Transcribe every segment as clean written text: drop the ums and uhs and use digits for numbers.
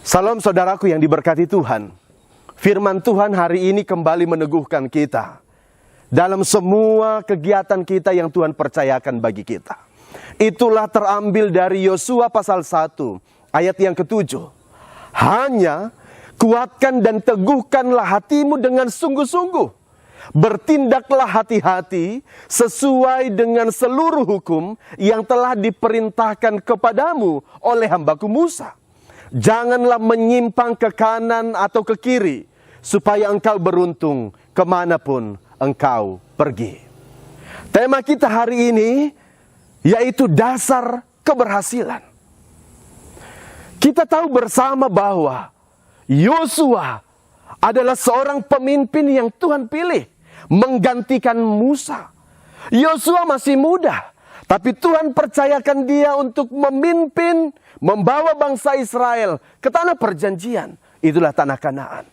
Salam saudaraku yang diberkati Tuhan. Firman Tuhan hari ini kembali meneguhkan kita dalam semua kegiatan kita yang Tuhan percayakan bagi kita. Itulah terambil dari Yosua pasal 1 ayat yang ke-7. Hanya kuatkan dan teguhkanlah hatimu dengan sungguh-sungguh. Bertindaklah hati-hati sesuai dengan seluruh hukum yang telah diperintahkan kepadamu oleh hambaku Musa. Janganlah menyimpang ke kanan atau ke kiri, supaya engkau beruntung kemanapun engkau pergi. Tema kita hari ini yaitu dasar keberhasilan. Kita tahu bersama bahwa Yosua adalah seorang pemimpin yang Tuhan pilih menggantikan Musa. Yosua masih muda, tapi Tuhan percayakan dia untuk memimpin, membawa bangsa Israel ke tanah perjanjian. Itulah tanah Kanaan.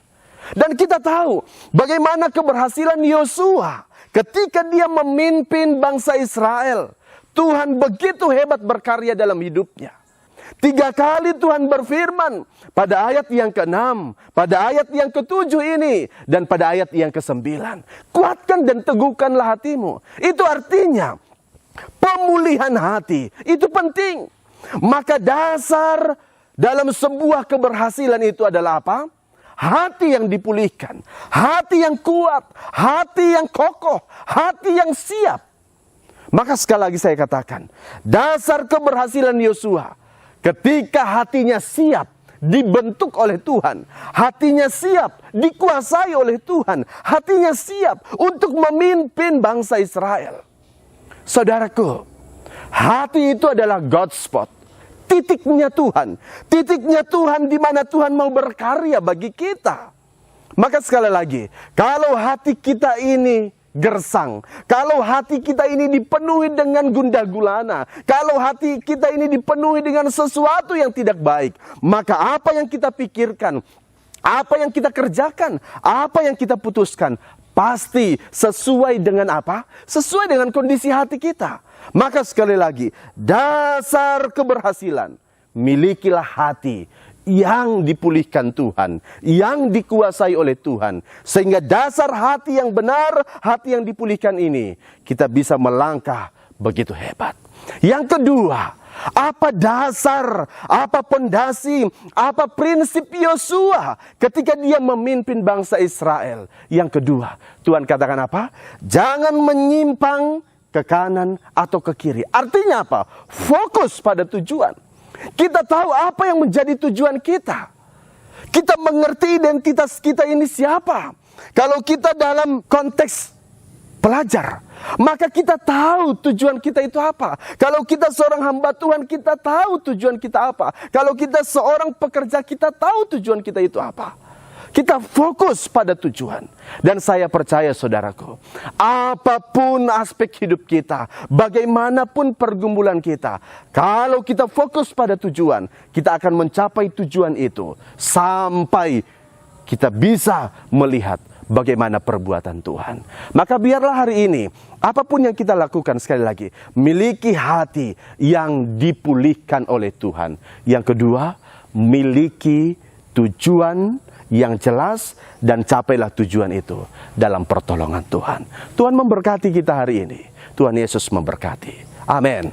Dan kita tahu bagaimana keberhasilan Yosua ketika dia memimpin bangsa Israel. Tuhan begitu hebat berkarya dalam hidupnya. 3 kali Tuhan berfirman pada ayat yang ke-6, pada ayat yang ke-7 ini, dan pada ayat yang ke-9. Kuatkan dan teguhkanlah hatimu. Itu artinya pemulihan hati, itu penting. Maka dasar dalam sebuah keberhasilan itu adalah apa? Hati yang dipulihkan, hati yang kuat, hati yang kokoh, hati yang siap. Maka sekali lagi saya katakan, dasar keberhasilan Yosua ketika hatinya siap dibentuk oleh Tuhan, hatinya siap dikuasai oleh Tuhan, hatinya siap untuk memimpin bangsa Israel. Saudaraku, hati itu adalah God spot, titiknya Tuhan di mana Tuhan mau berkarya bagi kita. Maka sekali lagi, kalau hati kita ini gersang, kalau hati kita ini dipenuhi dengan gundah gulana, kalau hati kita ini dipenuhi dengan sesuatu yang tidak baik, maka apa yang kita pikirkan, apa yang kita kerjakan, apa yang kita putuskan, pasti sesuai dengan apa? Sesuai dengan kondisi hati kita. Maka sekali lagi, dasar keberhasilan, milikilah hati yang dipulihkan Tuhan, yang dikuasai oleh Tuhan. Sehingga dasar hati yang benar, hati yang dipulihkan ini, kita bisa melangkah begitu hebat. Yang kedua, apa dasar, apa pondasi, apa prinsip Yosua ketika dia memimpin bangsa Israel? Yang kedua, Tuhan katakan apa? Jangan menyimpang ke kanan atau ke kiri. Artinya apa? Fokus pada tujuan. Kita tahu apa yang menjadi tujuan kita. Kita mengerti identitas kita ini siapa. Kalau kita dalam konteks pelajar, maka kita tahu tujuan kita itu apa. Kalau kita seorang hamba Tuhan, kita tahu tujuan kita apa. Kalau kita seorang pekerja, kita tahu tujuan kita itu apa. Kita fokus pada tujuan. Dan saya percaya saudaraku, apapun aspek hidup kita, bagaimanapun pergumulan kita, kalau kita fokus pada tujuan, kita akan mencapai tujuan itu sampai kita bisa melihat bagaimana perbuatan Tuhan. Maka biarlah hari ini, apapun yang kita lakukan, sekali lagi, miliki hati yang dipulihkan oleh Tuhan. Yang kedua, miliki tujuan yang jelas dan capailah tujuan itu dalam pertolongan Tuhan. Tuhan memberkati kita hari ini. Tuhan Yesus memberkati. Amin.